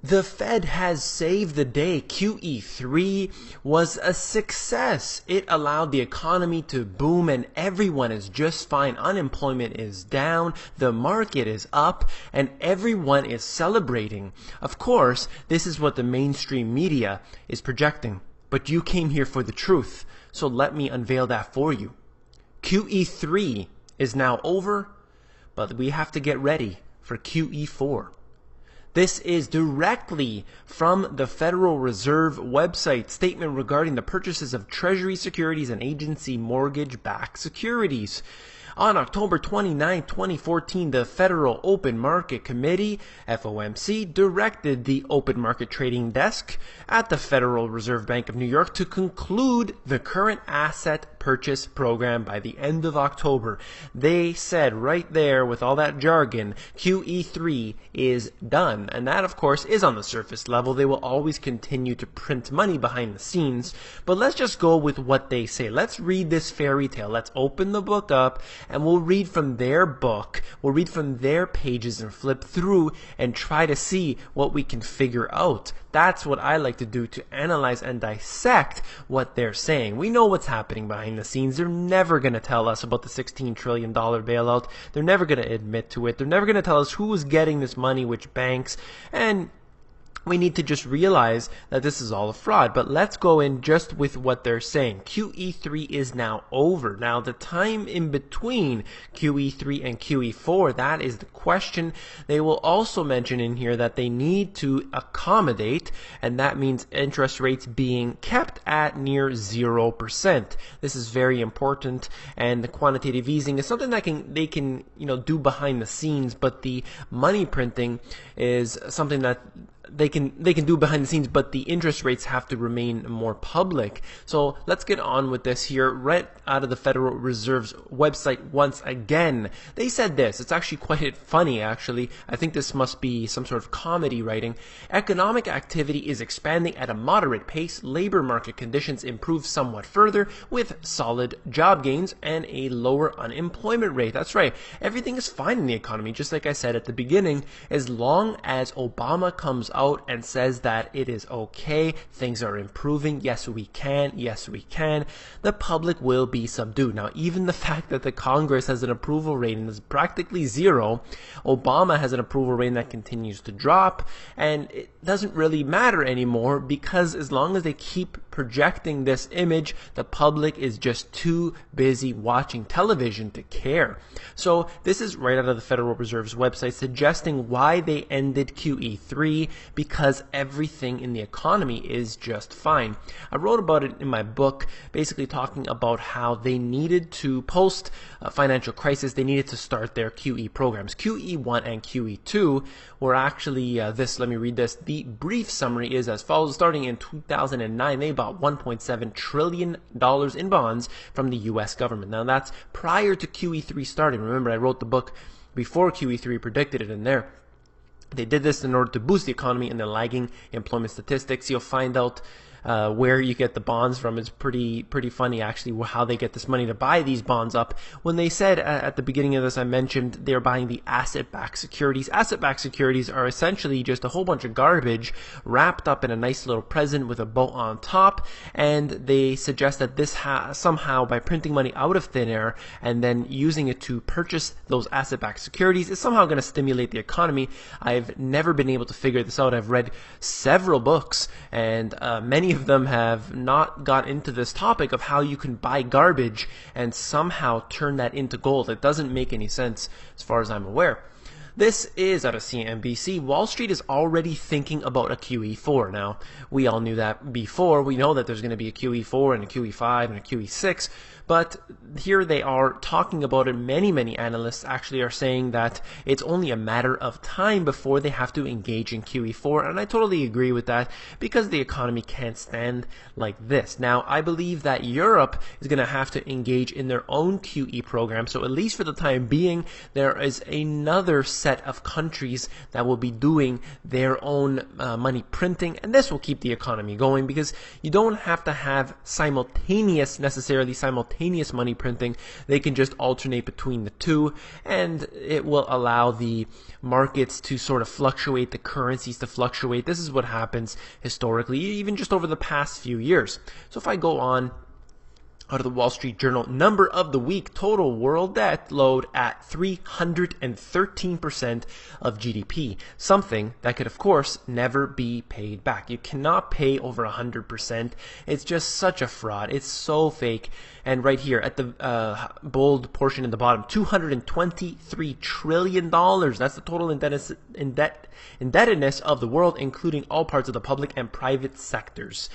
The Fed has saved the day. QE3 was a success. It allowed the economy to boom and everyone is just fine. Unemployment is down, the market is up, and everyone is celebrating. Of course, this is what the mainstream media is projecting. But you came here for the truth, so let me unveil that for you. QE3 is now over, but we have to get ready for QE4. This is directly from the Federal Reserve website statement regarding the purchases of Treasury securities and agency mortgage-backed securities. On October 29, 2014, the Federal Open Market Committee, FOMC, directed the Open Market Trading Desk at the Federal Reserve Bank of New York to conclude the current asset purchase program by the end of October. They said right there with all that jargon, QE3 is done. And that, of course, is on the surface level. They will always continue to print money behind the scenes. But let's just go with what they say. Let's read this fairy tale. Let's open the book up and we'll read from their book. We'll read from their pages and flip through and try to see what we can figure out. That's what I like to do, to analyze and dissect what they're saying. We know what's happening behind the scenes. They're never going to tell us about the $16 trillion bailout. They're never going to admit to it. They're never going to tell us who is getting this money, which banks, and we need to just realize that this is all a fraud. But let's go in just with what they're saying. QE3 is now over. Now, the time in between QE3 and QE4, that is the question. They will also mention in here that they need to accommodate, and that means interest rates being kept at near 0%. This is very important, and the quantitative easing is something that they can do behind the scenes, but the money printing is something that they can do behind the scenes, but the interest rates have to remain more public. So let's get on with this here. Right out of the Federal Reserve's website once again, they said this. It's actually quite funny, actually. I think this must be some sort of comedy writing. Economic activity is expanding at a moderate pace. Labor market conditions improve somewhat further with solid job gains and a lower unemployment rate. That's right. Everything is fine in the economy, just like I said at the beginning, as long as Obama comes out and says that it is okay, things are improving, yes we can, the public will be subdued. Now, even the fact that the Congress has an approval rating that's practically zero, Obama has an approval rating that continues to drop, and it doesn't really matter anymore, because as long as they keep projecting this image, the public is just too busy watching television to care. So this is right out of the Federal Reserve's website, suggesting why they ended QE3, because everything in the economy is just fine. I wrote about it in my book, basically talking about how they needed to, post financial crisis, they needed to start their QE programs. QE1 and QE2 were actually let me read this. The brief summary is as follows. Starting in 2009, they bought $1.7 trillion in bonds from the U.S. government. Now, that's prior to QE3 starting. Remember, I wrote the book before QE3, predicted it in there. They did this in order to boost the economy and the lagging employment statistics. You'll find out where you get the bonds from. It's pretty funny, actually, how they get this money to buy these bonds up. When they said at the beginning of this, I mentioned they're buying the asset-backed securities. Asset-backed securities are essentially just a whole bunch of garbage wrapped up in a nice little present with a bow on top, and they suggest that this somehow, by printing money out of thin air and then using it to purchase those asset-backed securities, is somehow going to stimulate the economy. I've never been able to figure this out. I've read several books, and many of them have not got into this topic of how you can buy garbage and somehow turn that into gold. It doesn't make any sense as far as I'm aware. This is out of CNBC. Wall Street is already thinking about a QE4. Now, we all knew that before. We know that there's going to be a QE4 and a QE5 and a QE6. But here they are talking about it. Many analysts actually are saying that it's only a matter of time before they have to engage in QE4. And I totally agree with that, because the economy can't stand like this. Now, I believe that Europe is going to have to engage in their own QE program. So at least for the time being, there is another set of countries that will be doing their own money printing. And this will keep the economy going, because you don't have to have simultaneous simultaneous money printing. They can just alternate between the two, and it will allow the markets to sort of fluctuate, the currencies to fluctuate. This is what happens historically, even just over the past few years. So if I go on out of the Wall Street Journal, number of the week, total world debt load at 313% of GDP, something that could, of course, never be paid back. You cannot pay over 100%. It's just such a fraud. It's so fake. And right here at the bold portion in the bottom, $223 trillion. That's the total indebtedness of the world, including all parts of the public and private sectors.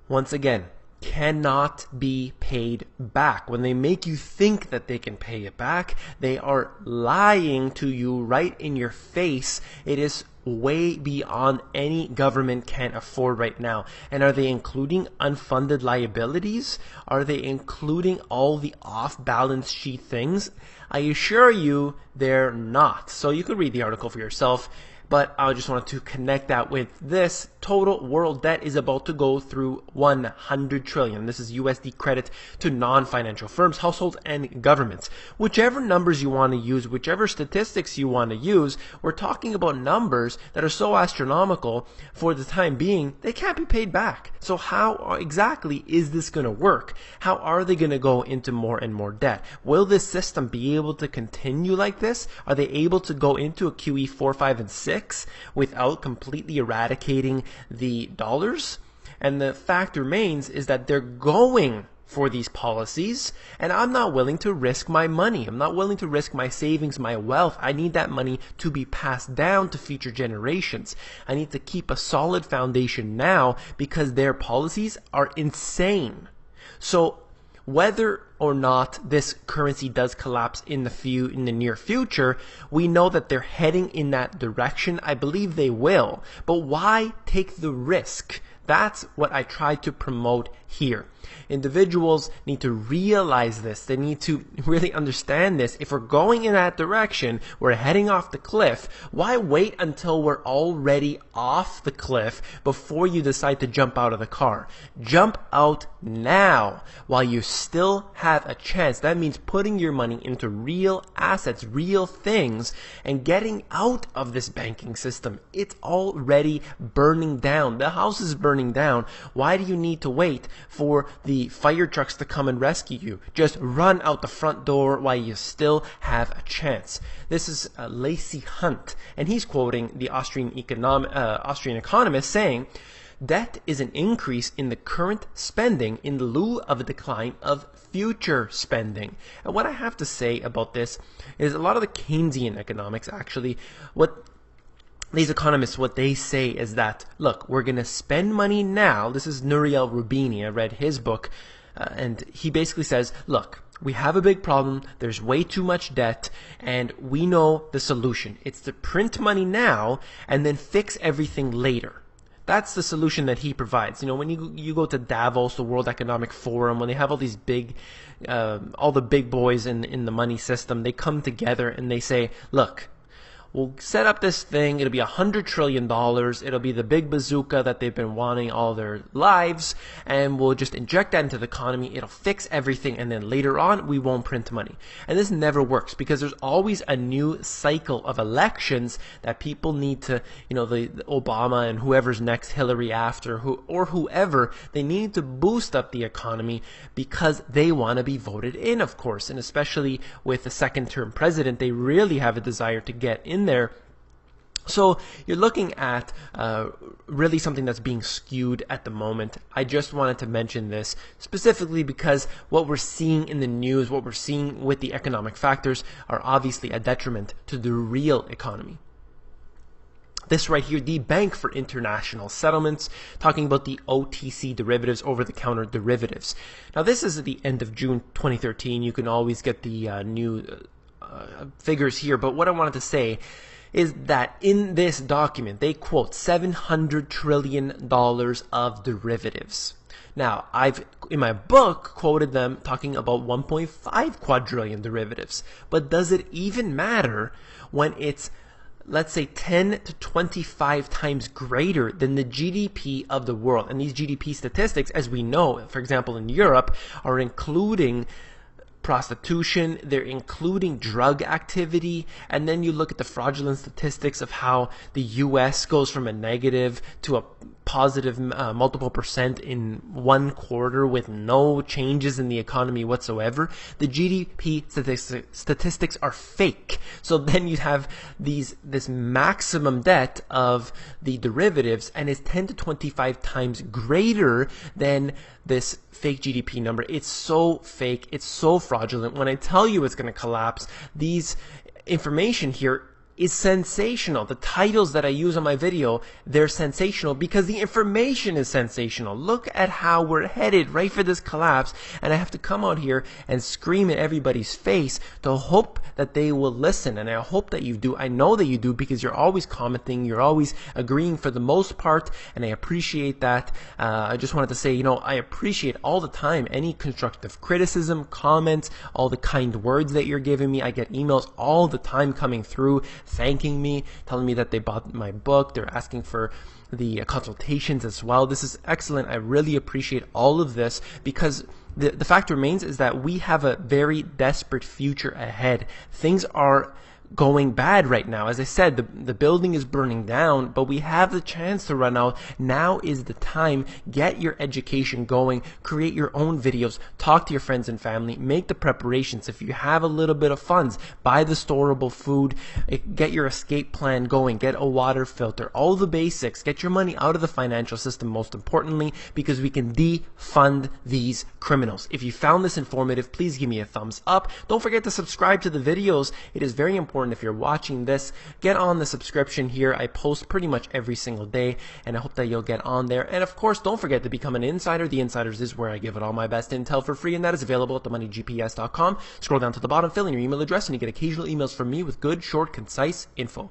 Once again, cannot be paid back. When they make you think that they can pay it back, they are lying to you right in your face. It is way beyond any government can afford right now. And are they including unfunded liabilities? Are they including all the off-balance sheet things? I assure you they're not. So you could read the article for yourself. But I just wanted to connect that with this. Total world debt is about to go through 100 trillion. This is USD credit to non-financial firms, households, and governments. Whichever numbers you want to use, whichever statistics you want to use, we're talking about numbers that are so astronomical for the time being, they can't be paid back. So how exactly is this going to work? How are they going to go into more and more debt? Will this system be able to continue like this? Are they able to go into a QE4, 5, and 6? Without completely eradicating the dollars? And the fact remains is that they're going for these policies, and I'm not willing to risk my money. I'm not willing to risk my savings, my wealth. I need that money to be passed down to future generations. I need to keep a solid foundation now because their policies are insane. So whether or not this currency does collapse in the near future, we know that they're heading in that direction. I believe they will. But why take the risk? That's what I try to promote here. Individuals need to realize this. They need to really understand this. If we're going in that direction, we're heading off the cliff. Why wait until we're already off the cliff before you decide to jump out of the car? Jump out now while you still have a chance. That means putting your money into real assets, real things, and getting out of this banking system. It's already burning down. The house is burning down. Why do you need to wait for the fire trucks to come and rescue you? Just run out the front door while you still have a chance. This is Lacey Hunt, and he's quoting the Austrian economist saying, "Debt is an increase in the current spending in lieu of a decline of future spending." And what I have to say about this is a lot of the Keynesian economics actually, these economists, what they say is that, look, we're going to spend money now. This is Nouriel Roubini. I read his book, and he basically says, look, we have a big problem. There's way too much debt, and we know the solution. It's to print money now and then fix everything later. That's the solution that he provides. You know, when you go to Davos, the World Economic Forum, when they have all these all the big boys in the money system, they come together and they say, look, we'll set up this thing. It'll be $100 trillion. It'll be the big bazooka that they've been wanting all their lives. And we'll just inject that into the economy. It'll fix everything. And then later on, we won't print money. And this never works because there's always a new cycle of elections that people need to, the Obama and whoever's next, Hillary after, whoever, they need to boost up the economy because they want to be voted in, of course. And especially with the second-term president, they really have a desire to get in there. So you're looking at really something that's being skewed at the moment. I just wanted to mention this specifically because what we're seeing in the news, what we're seeing with the economic factors are obviously a detriment to the real economy. This right here, the Bank for International Settlements, talking about the OTC derivatives, over-the-counter derivatives. Now this is at the end of June 2013. You can always get the new figures here, but what I wanted to say is that in this document they quote $700 trillion of derivatives. Now, I've in my book quoted them talking about 1.5 quadrillion derivatives, but does it even matter when it's let's say 10 to 25 times greater than the GDP of the world. And these GDP statistics, as we know, for example, in Europe, are including prostitution, they're including drug activity, and then you look at the fraudulent statistics of how the US goes from a negative to a positive multiple percent in 1 quarter with no changes in the economy whatsoever. The GDP statistics are fake. So then you have this maximum debt of the derivatives, and it's 10 to 25 times greater than this fake GDP number. It's so fake. It's so fraudulent. When I tell you it's going to collapse, these information here is sensational. The titles that I use on my video, they're sensational because the information is sensational. Look at how we're headed right for this collapse, and I have to come out here and scream at everybody's face to hope that they will listen, and I hope that you do. I know that you do because you're always commenting, you're always agreeing for the most part, and I appreciate that. I just wanted to say, I appreciate all the time any constructive criticism, comments, all the kind words that you're giving me. I get emails all the time coming through thanking me, telling me that they bought my book. They're asking for the consultations as well. This is excellent. I really appreciate all of this because the fact remains is that we have a very desperate future ahead. Things are going bad right now. As I said, the building is burning down, but we have the chance to run out. Now is the time. Get your education going. Create your own videos. Talk to your friends and family. Make the preparations. If you have a little bit of funds, buy the storable food. Get your escape plan going. Get a water filter. All the basics. Get your money out of the financial system, most importantly, because we can defund these criminals. If you found this informative, please give me a thumbs up. Don't forget to subscribe to the videos. It is very important. If you're watching this, get on the subscription here. I post pretty much every single day, and I hope that you'll get on there. And of course, don't forget to become an insider. The Insiders is where I give it all my best intel for free, and that is available at themoneygps.com. Scroll down to the bottom, fill in your email address, and you get occasional emails from me with good, short, concise info.